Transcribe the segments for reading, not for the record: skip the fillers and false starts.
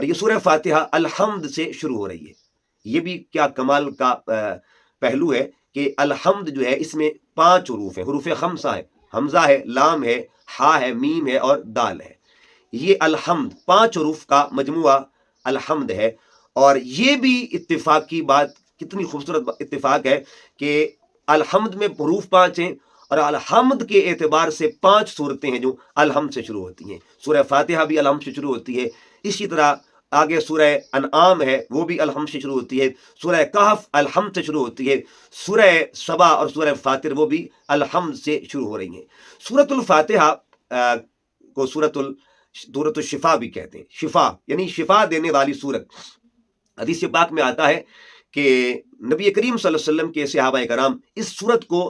اور یہ سورہ فاتحہ الحمد سے شروع ہو رہی ہے۔ یہ بھی کیا کمال کا پہلو ہے کہ الحمد جو ہے اس میں 5 حروف ہیں، حروف خمسہ ہے، حمزہ ہے، لام ہے، ہا ہے، میم ہے اور دال ہے۔ یہ الحمد 5 حروف کا مجموعہ الحمد ہے۔ اور یہ بھی اتفاقی بات، کتنی خوبصورت اتفاق ہے کہ الحمد میں حروف 5 ہیں، اور الحمد کے اعتبار سے 5 صورتیں ہیں جو الحمد سے شروع ہوتی ہیں۔ سورہ فاتحہ بھی الحمد سے شروع ہوتی ہے، اسی طرح آگے سورہ انعام ہے وہ بھی الحمد سے شروع ہوتی ہے، سورہ کہف الحمد سے شروع ہوتی ہے، سورہ سبا اور سورہ فاطر وہ بھی الحمد سے شروع ہو رہی ہیں۔ سورۃ الفاتحہ کو سورۃ الشفا بھی کہتے ہیں، شفا یعنی شفا دینے والی سورت۔ حدیث پاک میں آتا ہے کہ نبی کریم صلی اللہ علیہ وسلم کے صحابہ کرام اس سورت کو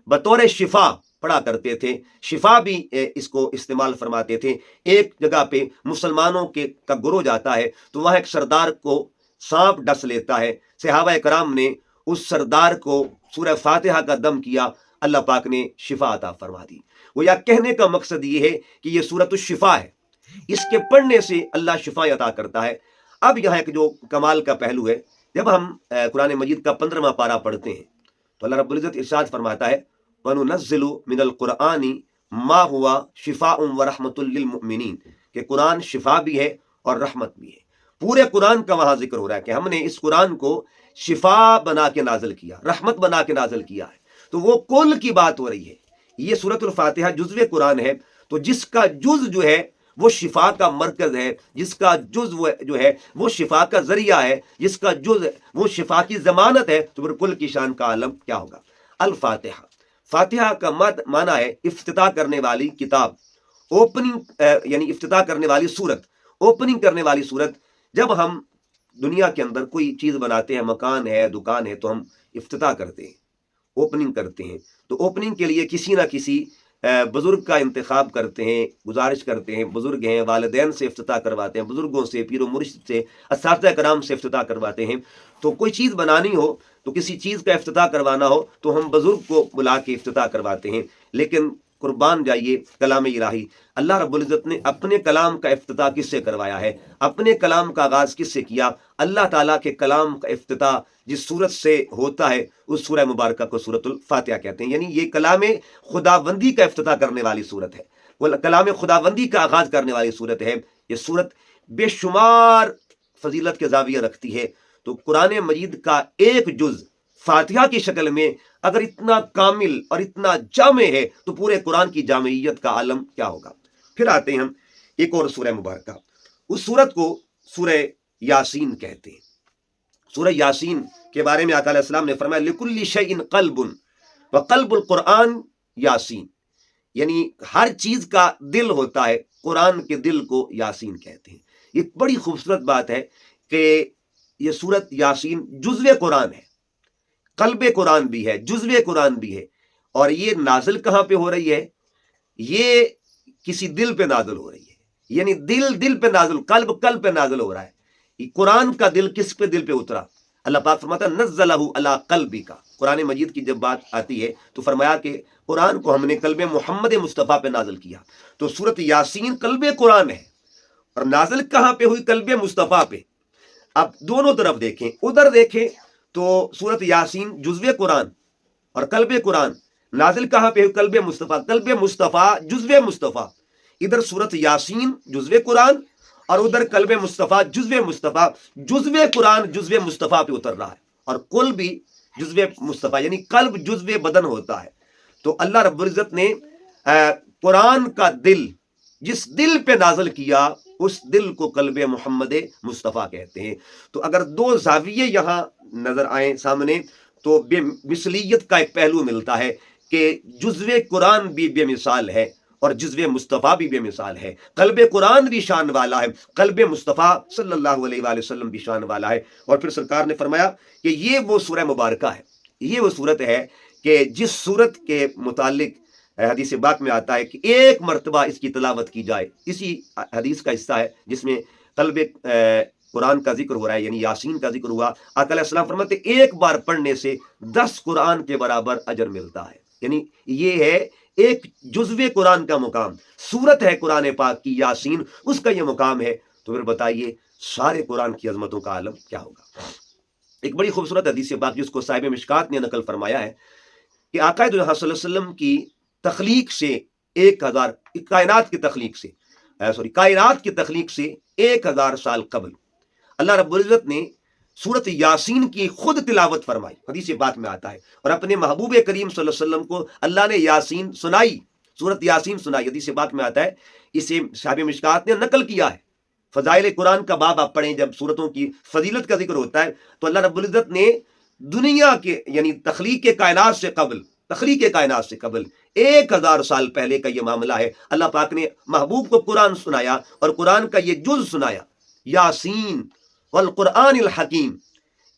بطور شفا پڑھا کرتے تھے، شفا بھی اس کو استعمال فرماتے تھے۔ ایک جگہ پہ مسلمانوں کا گروہ جاتا ہے تو وہاں ایک سردار کو سانپ ڈس لیتا ہے، صحابہ کرام نے اس سردار کو سورہ فاتحہ کا دم کیا، اللہ پاک نے شفا عطا فرما دی۔ وہ یا کہنے کا مقصد یہ ہے کہ یہ سورۃ الشفا ہے، اس کے پڑھنے سے اللہ شفا عطا کرتا ہے۔ اب یہاں ایک جو کمال کا پہلو ہے، جب ہم قرآن مجید کا 15واں پارہ پڑھتے ہیں تو اللہ رب العزت ارشاد فرماتا ہے وَنُنَزِّلُ مِنَ الْقُرْآنِ مَا هُوَ شِفَاءٌ وَرَحْمَةٌ لِّلْمُؤْمِنِينَ کہ قرآن شفا بھی ہے اور رحمت بھی ہے۔ پورے قرآن کا وہاں ذکر ہو رہا ہے کہ ہم نے اس قرآن کو شفا بنا کے نازل کیا، رحمت بنا کے نازل کیا ہے، تو وہ کل کی بات ہو رہی ہے۔ یہ سورۃ الفاتحہ جزو قرآن ہے، تو جس کا جز جو ہے وہ شفا کا مرکز ہے، جس کا جز جو ہے وہ شفا کا ذریعہ ہے، جس کا جز وہ شفا کی ضمانت ہے، تو پھر کل کی شان کا عالم کیا ہوگا۔ الفاتحہ، فاتحہ کا معنی ہے افتتاح کرنے والی کتاب، اوپننگ یعنی افتتاح کرنے والی صورت، اوپننگ کرنے والی صورت۔ جب ہم دنیا کے اندر کوئی چیز بناتے ہیں، مکان ہے، دکان ہے، تو ہم افتتاح کرتے ہیں، اوپننگ کرتے ہیں۔ تو اوپننگ کے لیے کسی نہ کسی بزرگ کا انتخاب کرتے ہیں، گزارش کرتے ہیں، بزرگ ہیں، والدین سے افتتاح کرواتے ہیں، بزرگوں سے، پیر و مرشد سے، اساتذہ کرام سے افتتاح کرواتے ہیں۔ تو کوئی چیز بنانی ہو تو کسی چیز کا افتتاح کروانا ہو تو ہم بزرگ کو بلا کے افتتاح کرواتے ہیں۔ لیکن قربان جائیے کلام الہی، اللہ رب العزت نے اپنے کلام کا افتتاح کس سے کروایا ہے؟ اپنے کلام کا آغاز کس سے کیا؟ اللہ تعالیٰ کے کلام کا افتتاح جس صورت سے ہوتا ہے اس سورہ مبارکہ کو سورۃ الفاتحہ کہتے ہیں، یعنی یہ کلام خداوندی کا افتتاح کرنے والی صورت ہے، وہ کلام خداوندی کا آغاز کرنے والی صورت ہے۔ یہ صورت بے شمار فضیلت کے زاویہ رکھتی ہے۔ تو قرآن مجید کا ایک جز فاتحہ کی شکل میں اگر اتنا کامل اور اتنا جامع ہے تو پورے قرآن کی جامعیت کا عالم کیا ہوگا۔ پھر آتے ہیں ہم ایک اور سورہ مبارکہ، اس سورت کو سورہ یاسین کہتے ہیں۔ سورہ یاسین کے بارے میں آقا علیہ السلام نے فرمایا لِكُلِّ شَيْءٍ قَلْبٌ وَقَلْبُ الْقُرْآنِ یاسین، یعنی ہر چیز کا دل ہوتا ہے، قرآن کے دل کو یاسین کہتے ہیں۔ یہ بڑی خوبصورت بات ہے کہ یہ سورت یاسین جزو قرآن ہے، قلب قرآن بھی ہے، جزو قرآن بھی ہے، اور یہ نازل کہاں پہ ہو رہی ہے؟ یہ کسی دل پہ نازل ہو رہی ہے، یعنی دل پہ نازل، قلب پہ نازل ہو رہا ہے۔ قرآن کا دل کس پہ دل پہ اترا؟ اللہ پاک فرماتا ہے نزلہ علی قلبک۔ قرآن مجید کی جب بات آتی ہے تو فرمایا کہ قرآن کو ہم نے قلب محمد مصطفیٰ پہ نازل کیا۔ تو سورت یاسین قلب قرآن ہے، اور نازل کہاں پہ ہوئی؟ قلب مصطفیٰ پہ۔ اب دونوں طرف دیکھیں، ادھر دیکھیں تو سورت یاسین جزو قرآن اور قلب قرآن، نازل کہاں پہ ہوئی؟ قلب مصطفیٰ، قلب مصطفیٰ جزو مصطفیٰ۔ ادھر سورت یاسین جزو قرآن اور ادھر قلب مصطفیٰ جزو مصطفیٰ، جزو قرآن جزو مصطفیٰ پہ اتر رہا ہے، اور قلب بھی جزو مصطفیٰ، یعنی قلب جزو بدن ہوتا ہے۔ تو اللہ رب العزت نے قرآن کا دل جس دل پہ نازل کیا اس دل کو قلب محمد مصطفیٰ کہتے ہیں۔ تو اگر دو زاویے یہاں نظر آئیں سامنے تو بے مثلیت کا ایک پہلو ملتا ہے کہ جزو قرآن بھی بے مثال ہے اور جزو مصطفیٰ بھی بے مثال ہے، قلب قرآن بھی شان والا ہے، قلب مصطفیٰ صلی اللہ علیہ وآلہ وسلم بھی شان والا ہے۔ اور پھر سرکار نے فرمایا کہ یہ وہ سورہ مبارکہ ہے، یہ وہ صورت ہے کہ جس صورت کے متعلق حدیث پاک میں آتا ہے کہ ایک مرتبہ اس کی تلاوت کی جائے۔ اسی حدیث کا حصہ ہے جس میں قلب قرآن کا ذکر ہو رہا ہے، یعنی یاسین کا ذکر ہوا۔ آقا علیہ السلام فرماتے ایک بار پڑھنے سے 10 قرآن کے برابر اجر ملتا ہے، یعنی یہ ہے ایک جزو قرآن کا مقام۔ سورت ہے قرآن پاک کی یاسین، اس کا یہ مقام ہے۔ تو پھر بتائیے سارے قرآن کی عظمتوں کا عالم کیا ہوگا۔ ایک بڑی خوبصورت حدیث پاک جس کو صاحب مشکات نے نقل فرمایا ہے کہ آقا دو جہاں صلی اللہ علیہ وسلم کی تخلیق سے 1000 کائنات کی تخلیق سے 1000 سال قبل اللہ رب العزت نے سورت یاسین کی خود تلاوت فرمائی، حدیث پاک میں آتا ہے، اور اپنے محبوب کریم صلی اللہ علیہ وسلم کو اللہ نے یاسین سنائی، سورت یاسین سنائی، حدیث پاک میں آتا ہے۔ اسے صاحب مشکات نے نقل کیا ہے۔ فضائل قرآن کا باب آپ پڑھیں، جب سورتوں کی فضیلت کا ذکر ہوتا ہے تو اللہ رب العزت نے دنیا کے یعنی تخلیق کائنات سے قبل 1000 سال پہلے کا یہ معاملہ ہے۔ اللہ پاک نے محبوب کو قرآن سنایا اور قرآن کا یہ جز سنایا، یاسین والقرآن الحکیم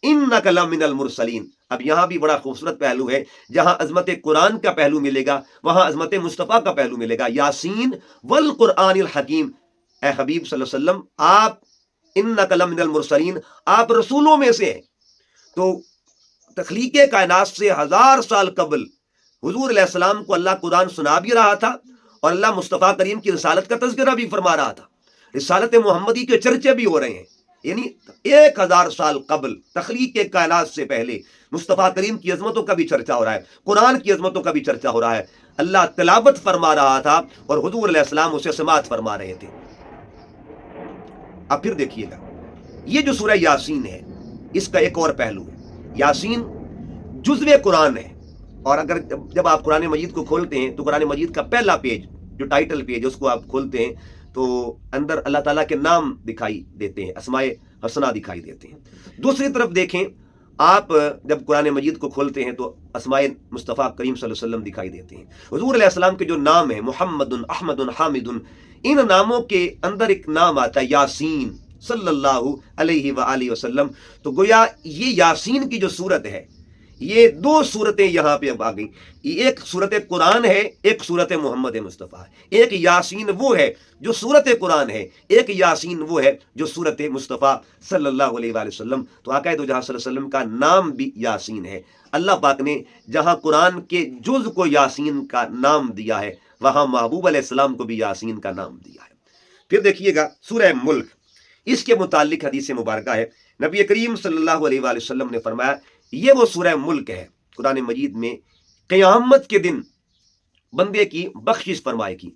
انک لمن المرسلین۔ اب یہاں بھی بڑا خوبصورت پہلو ہے، جہاں عظمت قرآن کا پہلو ملے گا وہاں عظمت مصطفیٰ کا پہلو ملے گا۔ یاسین والقرآن الحکیم، اے حبیب صلی اللہ علیہ وسلم آپ انک لمن المرسلین، آپ رسولوں میں سے ہیں۔ تو تخلیق کائنات سے 1000 سال قبل حضور علیہ السلام کو اللہ قرآن سنا بھی رہا تھا اور اللہ مصطفیٰ کریم کی رسالت کا تذکرہ بھی فرما رہا تھا، رسالت محمدی کے چرچے بھی ہو رہے ہیں۔ یعنی 1000 سال قبل تخلیق کائنات سے پہلے مصطفیٰ کریم کی عظمتوں کا بھی چرچا ہو رہا ہے، قرآن کی عظمتوں کا بھی چرچا ہو رہا ہے۔ اللہ تلاوت فرما رہا تھا اور حضور علیہ السلام اسے سماعت فرما رہے تھے۔ اب پھر دیکھیے گا یہ جو سورہ یاسین ہے اس کا ایک اور پہلو ہے۔ یاسین جزو قرآن ہے، اور اگر جب آپ قرآن مجید کو کھولتے ہیں تو قرآن مجید کا پہلا پیج جو ٹائٹل پیج اس کو آپ کھولتے ہیں تو اندر اللہ تعالیٰ کے نام دکھائی دیتے ہیں، اسماء حسنہ دکھائی دیتے ہیں۔ دوسری طرف دیکھیں آپ جب قرآن مجید کو کھولتے ہیں تو اسماء مصطفیٰ کریم صلی اللہ علیہ وسلم دکھائی دیتے ہیں۔ حضور علیہ السلام کے جو نام ہیں محمد، احمد، حامد، ان ناموں کے اندر ایک نام آتا ہے یاسین صلی اللہ علیہ وآلہ وسلم۔ تو گویا یہ یاسین کی جو صورت ہے، یہ دو صورتیں یہاں پہ اب آ گئیں، ایک صورت قرآن ہے، ایک صورت محمد مصطفیٰ ہے۔ ایک یاسین وہ ہے جو صورت قرآن ہے، ایک یاسین وہ ہے جو صورت مصطفیٰ صلی اللہ علیہ وآلہ وسلم۔ تو آقا دو جہاں صلی اللہ علیہ وسلم کا نام بھی یاسین ہے۔ اللہ پاک نے جہاں قرآن کے جز کو یاسین کا نام دیا ہے وہاں محبوب علیہ السلام کو بھی یاسین کا نام دیا ہے۔ پھر دیکھیے گا سورہ ملک، اس کے متعلق حدیث مبارکہ ہے، نبی کریم صلی اللہ علیہ وآلہ وسلم نے فرمایا یہ وہ سورہ ملک ہے قرآن مجید میں قیامت کے دن بندے کی بخشش فرمائے گی،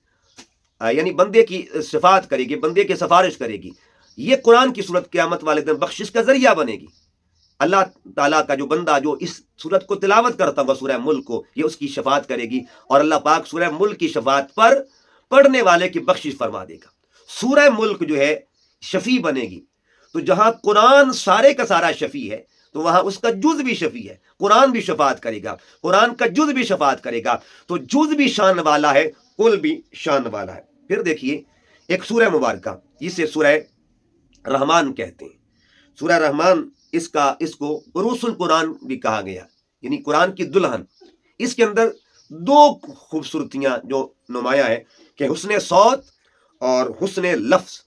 یعنی بندے کی صفات کرے گی، بندے کی سفارش کرے گی۔ یہ قرآن کی صورت قیامت والے دن بخشش کا ذریعہ بنے گی۔ اللہ تعالیٰ کا جو بندہ جو اس صورت کو تلاوت کرتا ہوگا سورہ ملک کو، یہ اس کی شفاعت کرے گی، اور اللہ پاک سورہ ملک کی شفاعت پر پڑھنے والے کی بخشش فرما دے گا۔ سورہ ملک جو ہے شفیع بنے گی، تو جہاں قرآن سارے کا سارا شفیع ہے تو وہاں اس کا جز بھی شفیع ہے، قرآن بھی شفاعت کرے گا، قرآن کا جز بھی شفاعت کرے گا۔ تو جز بھی شان والا ہے، کل بھی شان والا ہے۔ پھر دیکھیے ایک سورہ مبارکہ جسے سورہ رحمان کہتے ہیں۔ سورہ رحمان اس کو عروس القرآن بھی کہا گیا، یعنی قرآن کی دلہن۔ اس کے اندر دو خوبصورتیاں جو نمایاں ہیں کہ حسن صوت اور حسن لفظ،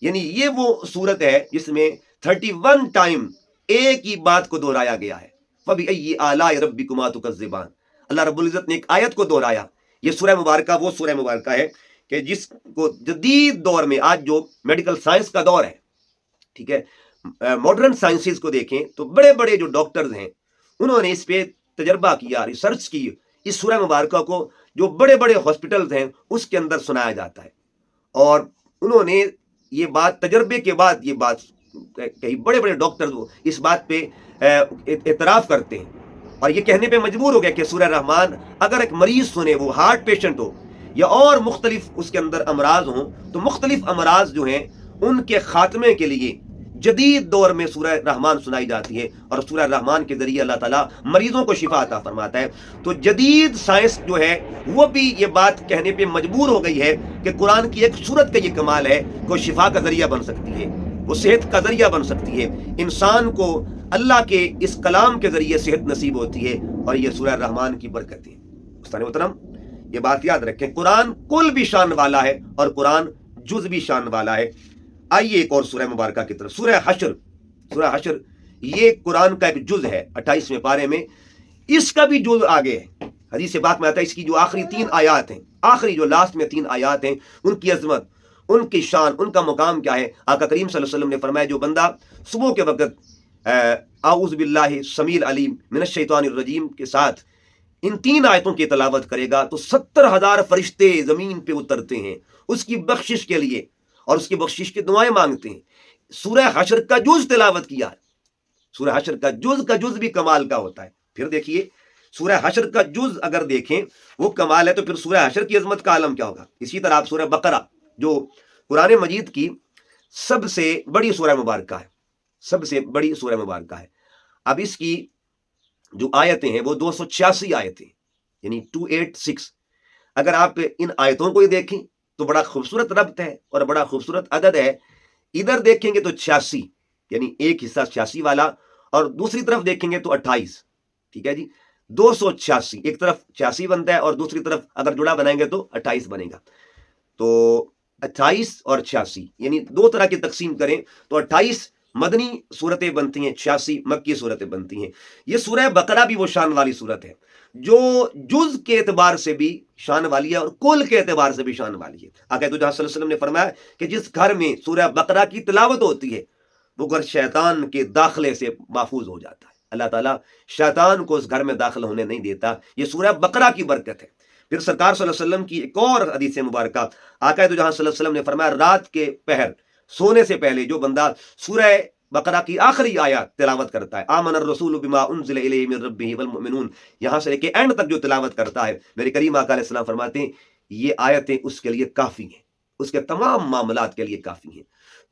یعنی یہ وہ صورت ہے جس میں 31 ٹائم ایک ہی بات کو دہرایا گیا ہے۔ فَبِأَيِّ آلَاءِ رَبِّكُمَا تُكَذِّبَانِ، اللہ رب العزت نے ایک آیت کو دہرایا۔ یہ سورہ مبارکہ وہ سورہ مبارکہ ہے کہ جس کو جدید دور میں، آج جو میڈیکل سائنس کا دور ہے، ٹھیک ہے، ماڈرن سائنسز کو دیکھیں تو بڑے بڑے جو ڈاکٹرز ہیں انہوں نے اس پہ تجربہ کیا، ریسرچ کی۔ اس سورہ مبارکہ کو جو بڑے بڑے ہاسپٹلز ہیں اس کے اندر سنایا جاتا ہے، اور انہوں نے یہ بات تجربے کے بعد یہ بات کئی بڑے بڑے ڈاکٹرز اس بات پہ اعتراف کرتے ہیں اور یہ کہنے پہ مجبور ہو گیا کہ سورہ رحمان اگر ایک مریض سنے، وہ ہارٹ پیشنٹ ہو یا اور مختلف اس کے اندر امراض ہوں، تو مختلف امراض جو ہیں ان کے خاتمے کے لیے جدید دور میں سورہ رحمان سنائی جاتی ہے، اور سورہ رحمان کے ذریعے اللہ تعالیٰ مریضوں کو شفا عطا فرماتا ہے۔ تو جدید سائنس جو ہے وہ بھی یہ بات کہنے پہ مجبور ہو گئی ہے کہ قرآن کی ایک سورت کا یہ کمال ہے کہ وہ شفا کا ذریعہ بن سکتی ہے، وہ صحت کا ذریعہ بن سکتی ہے، انسان کو اللہ کے اس کلام کے ذریعے صحت نصیب ہوتی ہے، اور یہ سورہ رحمان کی برکت ہے۔ استاد محترم یہ بات یاد رکھیں، قرآن کل بھی شان والا ہے اور قرآن جز بھی شان والا ہے۔ آئیے ایک اور سورہ مبارکہ کی طرف، سورہ حشر۔ سورہ حشر یہ قرآن کا ایک جز ہے 28ویں پارے میں، اس کا بھی جز آگے ہے۔ حدیث پاک میں آتا ہے اس کی جو آخری 3 آیات ہیں، آخری جو لاسٹ میں 3 آیات ہیں، ان کی عظمت، ان کی شان، ان کا مقام کیا ہے؟ آقا کریم صلی اللہ علیہ وسلم نے فرمایا جو بندہ صبح کے وقت اعوذ باللہ سمیع العلیم من الشیطان الرجیم کے ساتھ ان 3 آیتوں کی تلاوت کرے گا تو 70,000 فرشتے زمین پہ اترتے ہیں اس کی بخشش کے لیے اور اس کی بخشش کی دعائیں مانگتے ہیں۔ سورہ حشر کا جز تلاوت کیا ہے، سورہ حشر کا جز بھی کمال کا ہوتا ہے۔ پھر دیکھیے سورہ حشر کا جز اگر دیکھیں وہ کمال ہے تو پھر سورہ حشر کی عظمت کا عالم کیا ہوگا؟ اسی طرح آپ سورہ بقرہ جو قرآن مجید کی سب سے بڑی سورہ مبارکہ ہے، سب سے بڑی سورہ مبارکہ ہے، اب اس کی جو آیتیں ہیں وہ 286 آیتیں یعنی 286۔ اگر آپ ان آیتوں کو ہی دیکھیں تو بڑا خوبصورت ربط ہے اور بڑا خوبصورت عدد ہے۔ ادھر دیکھیں گے تو 86 یعنی ایک حصہ 86 والا اور دوسری طرف دیکھیں گے تو 28، ٹھیک ہے جی، 286 ایک طرف 86 بنتا ہے اور دوسری طرف اگر جڑا بنائیں گے تو 28 بنے گا۔ تو 28 اور 86 یعنی 2 طرح کی تقسیم کریں تو 28 مدنی صورتیں بنتی ہیں، 86 مکی صورتیں بنتی ہیں۔ یہ سورہ بقرہ بھی وہ شان والی صورت ہے جو جز کے اعتبار سے بھی شان والی ہے اور کل کے اعتبار سے بھی شان والی ہے۔ آقا تو جہاں صلی اللہ علیہ وسلم نے فرمایا کہ جس گھر میں سورہ بقرہ کی تلاوت ہوتی ہے وہ گھر شیطان کے داخلے سے محفوظ ہو جاتا ہے، اللہ تعالیٰ شیطان کو اس گھر میں داخل ہونے نہیں دیتا۔ یہ سورہ بقرہ کی برکت ہے۔ پھر سرکار صلی اللہ علیہ وسلم کی ایک اور حدیث مبارکہ، آقا تو جہاں صلی اللہ علیہ وسلم نے فرمایا رات کے پہر سونے سے پہلے جو بندہ سورہ بقرہ کی آخری آیات تلاوت کرتا ہے، آمن الرسول بما انزل الیہ من ربہ والمؤمنون، یہاں سے لے کے اینڈ تک جو تلاوت کرتا ہے، میرے کریم آقا علیہ السلام فرماتے ہیں یہ آیتیں اس کے لیے کافی ہیں، اس کے تمام معاملات کے لیے کافی ہیں۔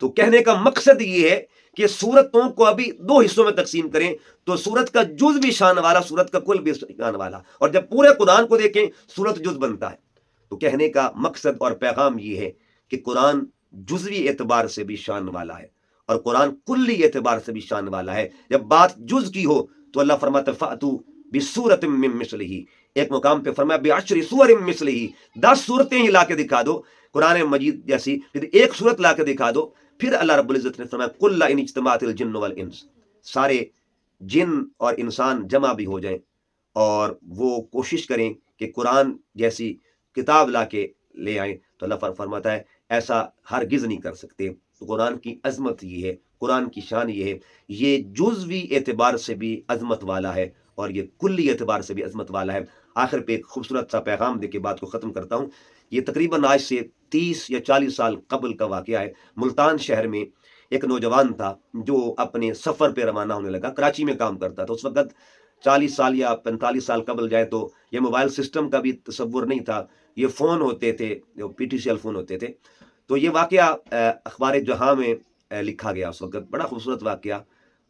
تو کہنے کا مقصد یہ ہے کہ سورتوں کو ابھی 2 حصوں میں تقسیم کریں تو سورت کا جز بھی شان والا، سورت کا کل بھی شان والا، اور جب پورے قرآن کو دیکھیں سورت جز بنتا ہے۔ تو کہنے کا مقصد اور پیغام یہ ہے کہ قرآن جزوی اعتبار سے بھی شان والا ہے اور قرآن کلی اعتبار سے بھی شان والا ہے۔ جب بات جز کی ہو تو اللہ فرماتا ہے فَأْتُوا بِسُورَةٍ مِّن مِّثْلِهِ، ایک مقام پہ فرمایا بِعَشْرِ سُوَرٍ مِّثْلِهِ، 10 صورتیں ہی لا کے دکھا دو قرآن مجید جیسی، پھر ایک صورت لا کے دکھا دو۔ پھر اللہ رب العزت نے فرمایا قُلْ لَئِنِ اجْتَمَعَتِ الْجِنُّ وَالْإِنسُ، سارے جن اور انسان جمع بھی ہو جائیں اور وہ کوشش کریں کہ قرآن جیسی کتاب لا کے لے آئیں تو اللہ فرماتا ہے ایسا ہرگز نہیں کر سکتے۔ تو قرآن کی عظمت یہ ہے، قرآن کی شان یہ ہے، یہ جزوی اعتبار سے بھی عظمت والا ہے اور یہ کلی اعتبار سے بھی عظمت والا ہے۔ آخر پہ ایک خوبصورت سا پیغام دے کے بات کو ختم کرتا ہوں۔ یہ تقریباً آج سے 30 یا 40 سال قبل کا واقعہ ہے۔ ملتان شہر میں ایک نوجوان تھا جو اپنے سفر پہ روانہ ہونے لگا، کراچی میں کام کرتا تھا۔ اس وقت 40 سال یا 45 سال قبل جائے تو یہ موبائل سسٹم کا بھی تصور نہیں تھا، یہ فون ہوتے تھے جو PTCL فون ہوتے تھے۔ تو یہ واقعہ اخبار جہاں میں لکھا گیا اس وقت، بڑا خوبصورت واقعہ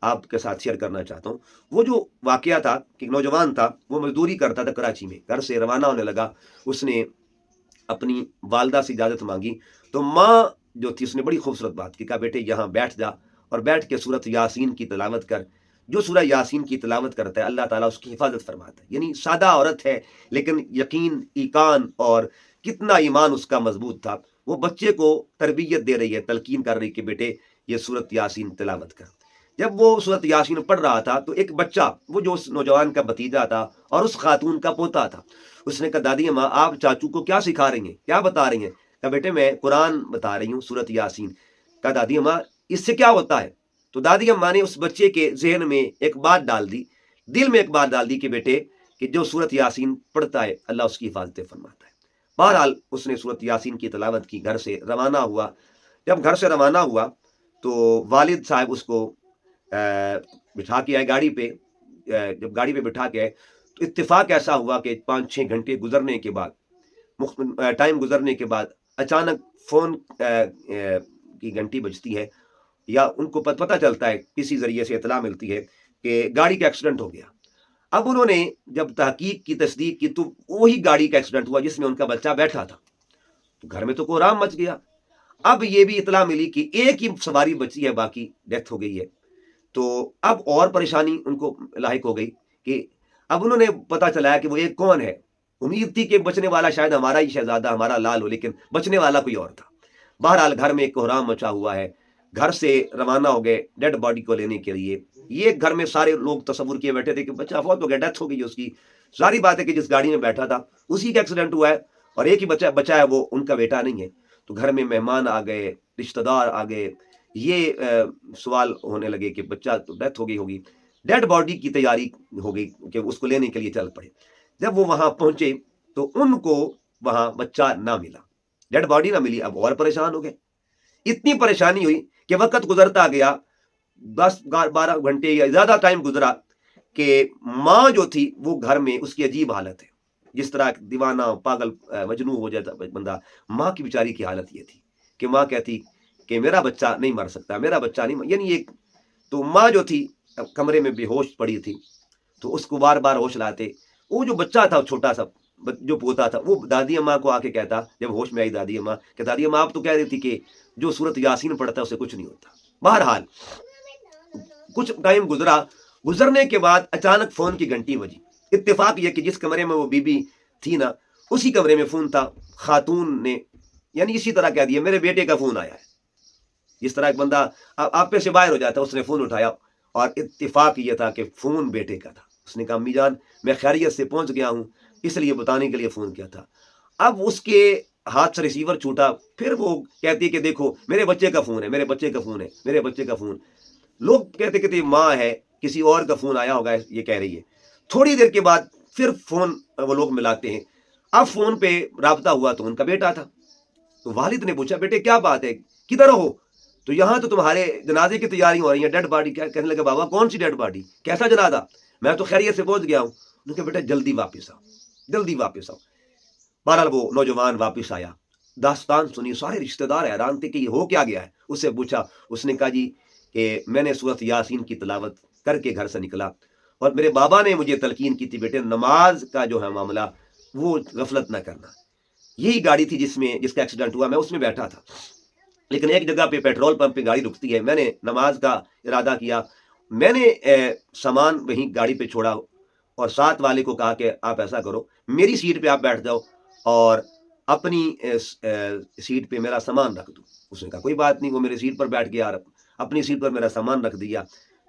آپ کے ساتھ شیئر کرنا چاہتا ہوں۔ وہ جو واقعہ تھا کہ ایک نوجوان تھا، وہ مزدوری کرتا تھا کراچی میں، گھر سے روانہ ہونے لگا، اس نے اپنی والدہ سے اجازت مانگی تو ماں جو تھی اس نے بڑی خوبصورت بات کی، کہا بیٹے یہاں بیٹھ جا اور بیٹھ کے سورت یاسین کی تلاوت کر۔ جو سورہ یاسین کی تلاوت کرتا ہے اللہ تعالیٰ اس کی حفاظت فرماتا ہے۔ یعنی سادہ عورت ہے لیکن یقین، ایقان اور کتنا ایمان اس کا مضبوط تھا۔ وہ بچے کو تربیت دے رہی ہے، تلقین کر رہی کہ بیٹے یہ سورت یاسین تلاوت کر۔ جب وہ سورت یاسین پڑھ رہا تھا تو ایک بچہ، وہ جو اس نوجوان کا بھتیجا تھا اور اس خاتون کا پوتا تھا، اس نے کہا دادی اماں آپ چاچو کو کیا سکھا رہی ہیں، کیا بتا رہی ہیں؟ کہا بیٹے میں قرآن بتا رہی ہوں، سورت یاسین۔ کہا دادی اماں اس سے کیا ہوتا ہے؟ تو دادی اماں نے اس بچے کے ذہن میں ایک بات ڈال دی، دل میں ایک بات ڈال دی کہ بیٹے کہ جو سورت یاسین پڑھتا ہے اللہ اس کی حفاظت فرماتا ہے۔ بہرحال اس نے سورت یاسین کی تلاوت کی، گھر سے روانہ ہوا۔ جب گھر سے روانہ ہوا تو والد صاحب اس کو بٹھا کے آئے گاڑی پہ۔ جب گاڑی پہ بٹھا کے آئے تو اتفاق ایسا ہوا کہ 5-6 گھنٹے گزرنے کے بعد، ٹائم گزرنے کے بعد اچانک فون کی گھنٹی بجتی ہے یا ان کو پتہ چلتا ہے، کسی ذریعے سے اطلاع ملتی ہے کہ گاڑی کا ایکسیڈنٹ ہو گیا۔ اب انہوں نے جب تحقیق کی، تصدیق کی تو وہی گاڑی کا ایکسیڈنٹ ہوا جس میں ان کا بچہ بیٹھا تھا۔ تو گھر میں تو کوہرام مچ گیا۔ اب یہ بھی اطلاع ملی کہ ایک ہی سواری بچی ہے، باقی ڈیتھ ہو گئی ہے۔ تو اب اور پریشانی ان کو لاحق ہو گئی کہ اب انہوں نے پتہ چلایا کہ وہ ایک کون ہے۔ امید تھی کہ بچنے والا شاید ہمارا ہی شہزادہ، ہمارا لال ہو، لیکن بچنے والا کوئی اور تھا۔ بہرحال گھر میں ایک کوہرام مچا ہوا ہے، گھر سے روانہ ہو گئے ڈیڈ باڈی کو لینے کے لیے۔ یہ گھر میں سارے لوگ تصور کیے بیٹھے تھے کہ بچہ فوت ہو گیا، ڈیتھ ہو گئی اس کی۔ ساری بات ہے کہ جس گاڑی میں بیٹھا تھا اسی کا ایکسیڈنٹ ہوا ہے اور ایک ہی بچہ ہے وہ ان کا بیٹا نہیں ہے۔ تو گھر میں مہمان آ گئے، رشتہ دار آ گئے، یہ سوال ہونے لگے کہ بچہ تو ڈیتھ ہو گئی ہوگی، ڈیڈ باڈی کی تیاری ہو گئی کہ اس کو لینے کے لیے چل پڑے۔ جب وہ وہاں پہنچے تو ان کو وہاں بچہ نہ ملا، ڈیڈ باڈی نہ ملی، اب اور پریشان ہو گئے۔ اتنی پریشانی ہوئی کہ وقت گزرتا گیا، 10-12 گھنٹے یا زیادہ ٹائم گزرا کہ ماں جو تھی وہ گھر میں، اس کی عجیب حالت ہے، جس طرح دیوانہ پاگل مجنون ہو جاتا بندہ، ماں کی بیچاری کی حالت یہ تھی کہ ماں کہتی کہ میرا بچہ نہیں مر سکتا، میرا بچہ نہیں یعنی ایک تو ماں جو تھی کمرے میں بے ہوش پڑی تھی، تو اس کو بار بار ہوش لاتے، وہ جو بچہ تھا چھوٹا سا جو پوتا تھا، وہ دادی اماں کو آ کے کہتا جب ہوش میں آئی دادی اماں کہ دادی اماں آپ تو کہہ رہی تھی کہ جو سورت یاسین پڑھتا ہے اسے کچھ نہیں ہوتا۔ بہرحال کچھ ٹائم گزرنے کے بعد اچانک فون کی گھنٹی بجی۔ اتفاق یہ کہ جس کمرے میں وہ بی بی تھی نا، اسی کمرے میں فون تھا۔ خاتون نے یعنی اسی طرح کہہ دیا میرے بیٹے کا فون آیا ہے، جس طرح ایک بندہ آپ پہ سے باہر ہو جاتا، اس نے فون اٹھایا اور اتفاق یہ تھا کہ فون بیٹے کا تھا۔ اس نے کہا امی جان میں خیریت سے پہنچ گیا ہوں، اس لیے بتانے کے لیے فون کیا تھا۔ اب اس کے ہاتھ سے ریسیور چھوٹا، پھر وہ کہتی ہے کہ دیکھو میرے بچے کا فون ہے، میرے بچے کا فون ہے، میرے بچے کا فون۔ لوگ کہتے ماں ہے، کسی اور کا فون آیا ہوگا یہ کہہ رہی ہے۔ تھوڑی دیر کے بعد پھر فون وہ لوگ ملاتے ہیں، اب فون پہ رابطہ ہوا تو ان کا بیٹا تھا۔ تو والد نے پوچھا بیٹے کیا بات ہے، کدھر ہو؟ تو یہاں تو تمہارے جنازے کی تیاری ہو رہی ہے، ڈیڈ باڈی۔ کیا کہنے لگا بابا کون سی ڈیڈ باڈی، کیسا جنازہ؟ میں تو خیریت سے پہنچ گیا ہوں۔ انہوں نے کہا بیٹا جلدی واپس آؤ، جلدی واپس آؤ۔ بہرحال وہ نوجوان واپس آیا، داستان سنی، سارے رشتہ دار حیران تھے کہ یہ ہو کیا گیا ہے۔ اس سے پوچھا، اس نے کہا جی کہ میں نے سورۃ یاسین کی تلاوت کر کے گھر سے نکلا اور میرے بابا نے مجھے تلقین کی تھی بیٹے نماز کا جو ہے معاملہ وہ غفلت نہ کرنا۔ یہی گاڑی تھی جس کا ایکسیڈنٹ ہوا، میں اس میں بیٹھا تھا، لیکن ایک جگہ پہ پیٹرول پمپ پہ گاڑی رکتی ہے، میں نے نماز کا ارادہ کیا، میں نے سامان وہیں گاڑی پہ چھوڑا اور ساتھ والے کو کہا کہ آپ ایسا کرو میری سیٹ پہ آپ بیٹھ جاؤ اور اپنی سیٹ پہ میرا سامان رکھ دو۔ اس نے کہا کوئی بات نہیں، وہ میری سیٹ پر بیٹھ گیا، اپنی سیٹ پر میرا سامان رکھ دیا۔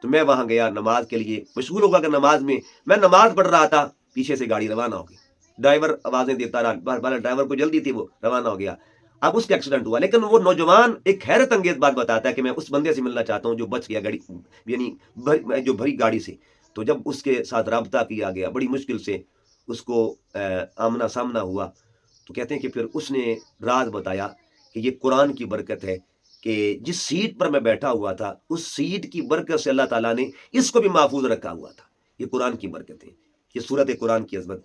تو میں وہاں گیا نماز کے لیے، مشغول ہوگا کہ نماز میں نماز پڑھ رہا تھا، پیچھے سے گاڑی روانہ ہو گئی، ڈرائیور آوازیں دیتا رہا، ڈرائیور کو جلدی تھی، وہ روانہ ہو گیا۔ اب اس کا ایکسیڈنٹ ہوا، لیکن وہ نوجوان ایک حیرت انگیز بات بتاتا ہے کہ میں اس بندے سے ملنا چاہتا ہوں جو بچ گیا گاڑی، یعنی جو بھری گاڑی سے۔ تو جب اس کے ساتھ رابطہ کیا گیا، بڑی مشکل سے اس کو آمنا سامنا ہوا، تو کہتے ہیں کہ پھر اس نے راز بتایا کہ یہ قرآن کی برکت ہے کہ جس سیٹ پر میں بیٹھا ہوا تھا اس سیٹ کی برکت سے اللہ تعالیٰ نے اس کو بھی محفوظ رکھا ہوا تھا۔ یہ قرآن کی برکت ہے، یہ سورت قرآن کی عظمت،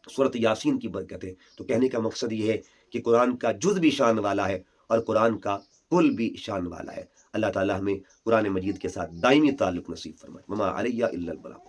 سورت یاسین کی برکت ہے۔ تو کہنے کا مقصد یہ ہے کہ قرآن کا جز بھی شان والا ہے اور قرآن کا کل بھی شان والا ہے۔ اللہ تعالیٰ ہمیں قرآن مجید کے ساتھ دائمی تعلق نصیب فرمائے۔ وما علیہ الا البلاغ۔